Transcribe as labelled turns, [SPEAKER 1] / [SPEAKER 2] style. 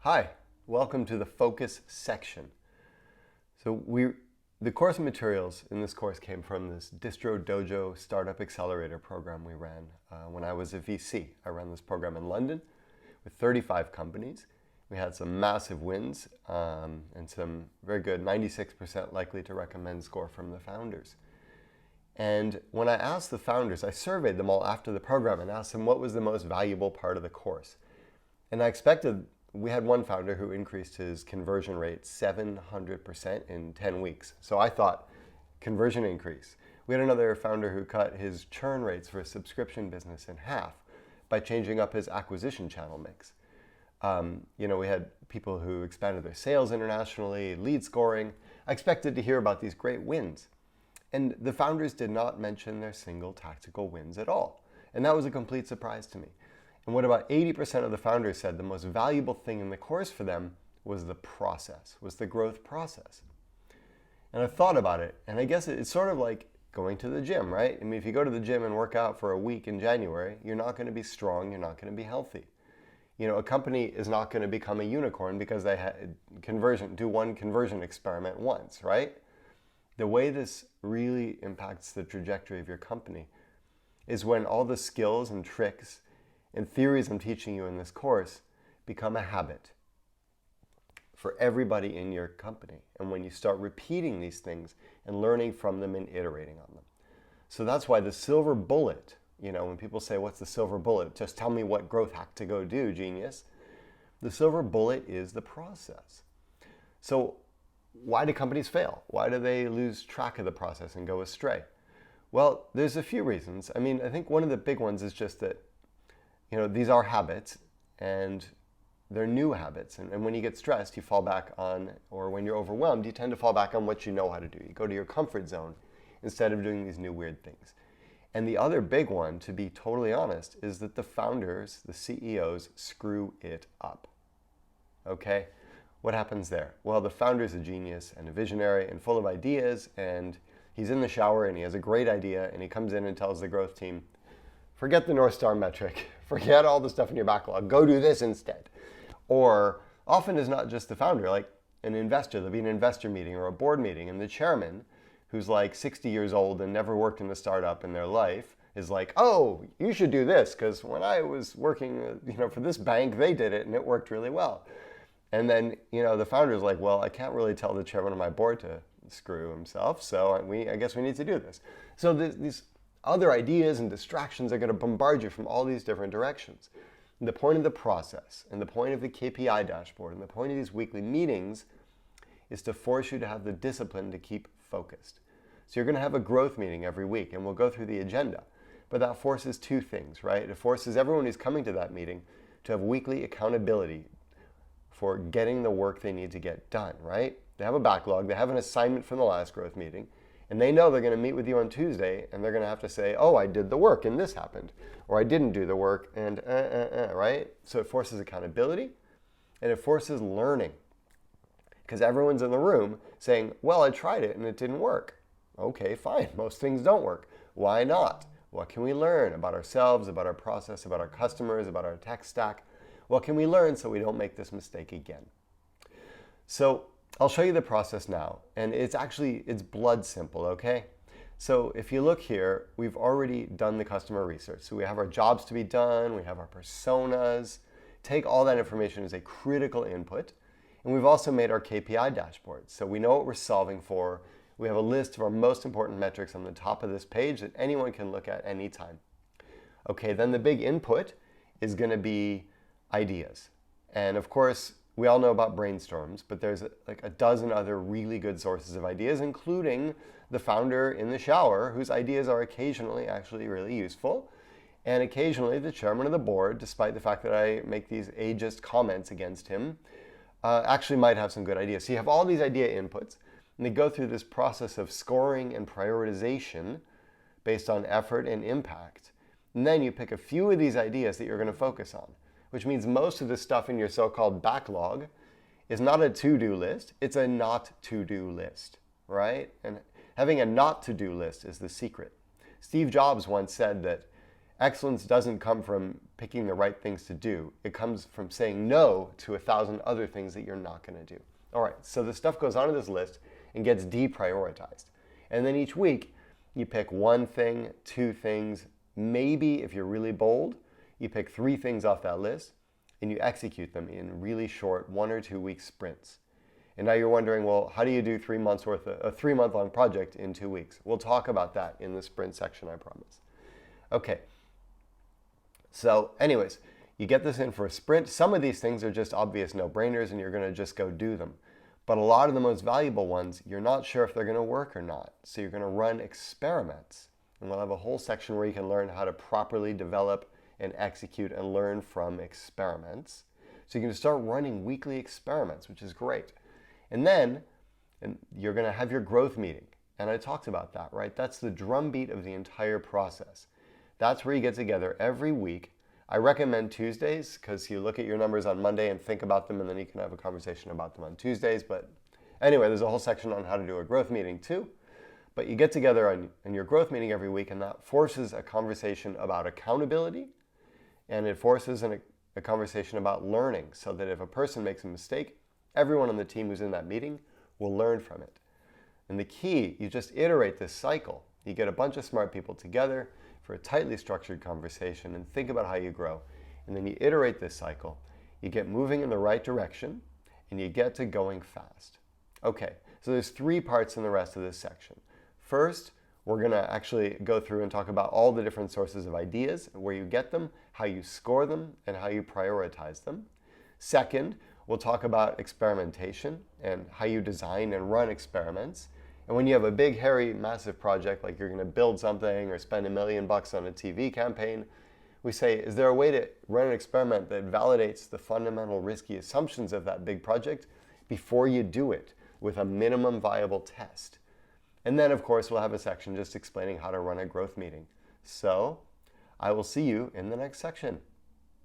[SPEAKER 1] Hi, welcome to the focus section. The course materials in this course came from this Distro Dojo Startup Accelerator program we ran when I was a VC. I ran this program in London with 35 companies. We had some massive wins and some very good 96% likely to recommend score from the founders. And when I asked the founders, I surveyed them all after the program and asked them what was the most valuable part of the course. And we had one founder who increased his conversion rate 700% in 10 weeks. So I thought, conversion increase. We had another founder who cut his churn rates for a subscription business in half by changing up his acquisition channel mix. We had people who expanded their sales internationally, lead scoring. I expected to hear about these great wins. And the founders did not mention their single tactical wins at all. And that was a complete surprise to me. And what about 80% of the founders said the most valuable thing in the course for them was the process, was the growth process. And I thought about it, and I guess it's sort of like going to the gym, right? I mean, if you go to the gym and work out for a week in January, you're not going to be strong, you're not going to be healthy. A company is not going to become a unicorn because they do one conversion experiment once, right? The way this really impacts the trajectory of your company is when all the skills and tricks and theories I'm teaching you in this course become a habit for everybody in your company. And when you start repeating these things and learning from them and iterating on them. So that's why the silver bullet, when people say, what's the silver bullet? Just tell me what growth hack to go do, genius. The silver bullet is the process. So why do companies fail? Why do they lose track of the process and go astray? Well, there's a few reasons. I think one of the big ones is just that, these are habits and they're new habits. And when you get stressed, you fall back on, or when you're overwhelmed, you tend to fall back on what you know how to do. You go to your comfort zone instead of doing these new weird things. And the other big one, to be totally honest, is that the founders, the CEOs, screw it up. Okay? What happens there? Well, the founder's a genius and a visionary and full of ideas, and he's in the shower and he has a great idea, and he comes in and tells the growth team, forget the North Star metric, forget all the stuff in your backlog, go do this instead. Or often it's not just the founder, like an investor, there'll be an investor meeting or a board meeting, and the chairman, who's like 60 years old and never worked in a startup in their life, is like, oh, you should do this, because when I was working for this bank, they did it and it worked really well. And then, the founder's like, well, I can't really tell the chairman of my board to screw himself, so I guess we need to do this. So these other ideas and distractions are going to bombard you from all these different directions. And the point of the process, and the point of the KPI dashboard, and the point of these weekly meetings is to force you to have the discipline to keep focused. So you're going to have a growth meeting every week, and we'll go through the agenda. But that forces two things, right? It forces everyone who's coming to that meeting to have weekly accountability for getting the work they need to get done, right? They have a backlog, they have an assignment from the last growth meeting, and they know they're going to meet with you on Tuesday, and they're going to have to say, oh, I did the work and this happened, or I didn't do the work and right? So it forces accountability, and it forces learning, because everyone's in the room saying, well, I tried it and it didn't work. Okay, fine, most things don't work. Why not? What can we learn about ourselves, about our process, about our customers, about our tech stack? What can we learn so we don't make this mistake again? So I'll show you the process now, and it's blood simple, okay? So if you look here, we've already done the customer research. So we have our jobs to be done, we have our personas. Take all that information as a critical input, and we've also made our KPI dashboard. So we know what we're solving for. We have a list of our most important metrics on the top of this page that anyone can look at anytime. Okay, then the big input is going to be ideas. And of course, we all know about brainstorms, but there's like a dozen other really good sources of ideas, including the founder in the shower, whose ideas are occasionally actually really useful. And occasionally the chairman of the board, despite the fact that I make these ageist comments against him, actually might have some good ideas. So you have all these idea inputs, and they go through this process of scoring and prioritization based on effort and impact. And then you pick a few of these ideas that you're going to focus on, which means most of the stuff in your so-called backlog is not a to-do list, it's a not to-do list, right? And having a not to-do list is the secret. Steve Jobs once said that Excellence doesn't come from picking the right things to do. It comes from saying no to 1,000 other things that you're not going to do. All right, so the stuff goes onto this list and gets deprioritized. And then each week, you pick one thing, two things, maybe if you're really bold, you pick 3 things off that list and you execute them in really short 1 or 2 week sprints. And now you're wondering, well, how do you do 3 months worth of a 3-month-long project in 2 weeks? We'll talk about that in the sprint section, I promise. Okay. So anyways, you get this in for a sprint. Some of these things are just obvious no-brainers and you're going to just go do them. But a lot of the most valuable ones, you're not sure if they're going to work or not. So you're going to run experiments. And we'll have a whole section where you can learn how to properly develop and execute and learn from experiments. So you can start running weekly experiments, which is great. And then you're going to have your growth meeting. And I talked about that, right? That's the drumbeat of the entire process. That's where you get together every week. I recommend Tuesdays because you look at your numbers on Monday and think about them, and then you can have a conversation about them on Tuesdays. But anyway, there's a whole section on how to do a growth meeting too. But you get together on your growth meeting every week, and that forces a conversation about accountability, and it forces a conversation about learning, so that if a person makes a mistake, everyone on the team who's in that meeting will learn from it. And the key, you just iterate this cycle. You get a bunch of smart people together for a tightly structured conversation and think about how you grow. And then you iterate this cycle, you get moving in the right direction, and you get to going fast. Okay, so there's 3 parts in the rest of this section. First, we're going to actually go through and talk about all the different sources of ideas, where you get them, how you score them, and how you prioritize them. Second, we'll talk about experimentation and how you design and run experiments. And when you have a big, hairy, massive project, like you're going to build something or spend $1 million on a TV campaign, we say, is there a way to run an experiment that validates the fundamental risky assumptions of that big project before you do it with a minimum viable test? And then, of course, we'll have a section just explaining how to run a growth meeting. So I will see you in the next section.